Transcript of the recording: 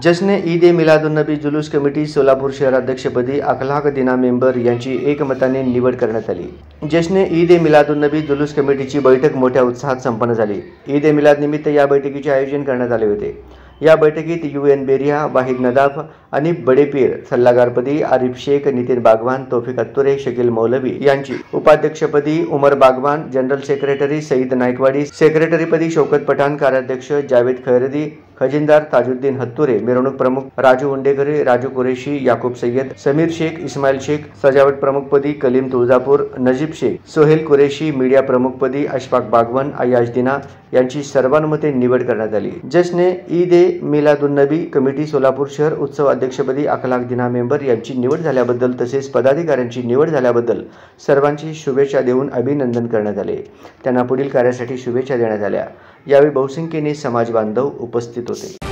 जश्न ईद ए मिलादुन्नबी जुलूस कमिटी सोलापूर शहराध्यक्षपदी अखलाक दिना मेंबर यांची एकमताने निवड करण्यात आली। जश्न ईद ए मिलादुन्नबी जुलूस कमिटीची बैठक मोठ्या उत्साहात संपन्न झाली। ईद ए मिलाद निमित्त या बैठकीचे आयोजन करण्यात आले होते। या बैठकीत UN बेरिया, वाहिद नदाफ, अनिफ बडेपीर, सल्लागारपदी आरिफ शेख, नितीन बागवान, तौफिक अत्तुरे, शकील मौलवी यांची, उपाध्यक्षपदी उमर बागवान, जनरल सेक्रेटरी सईद नायकवाडी, सेक्रेटरीपदी शौकत पठाण, कार्याध्यक्ष जावेद खैरदी, खजिनदार ताजुद्दीन हत्तुरे, मिरवणूक प्रमुख राजू उंडेकरे, राजू कुरेशी, याकूब सय्यद, समीर शेख, इस्माइल शेख, सजावट प्रमुखपदी कलीम तुळजापूर, नजीब शेख, सोहेल कुरेशी, मीडिया प्रमुखपदी अशफाक बागवान, अयाज दिना यांची सर्वानुमते निवड करण्यात आली। जश्न ईद ए मिलादुन्नबी कमिटी सोलापूर शहर उत्सव अध्यक्षपदी अखलाक दिना मेंबर यांची निवड झाल्याबद्दल तसेच पदाधिकाऱ्यांची निवड झाल्याबद्दल सर्वांची शुभेच्छा देऊन अभिनंदन करण्यात आले। त्यांना पुढील कार्यासाठी शुभेच्छा देण्यात आल्या। यावेळी बहुसंख्येने समाज बांधव उपस्थित होते।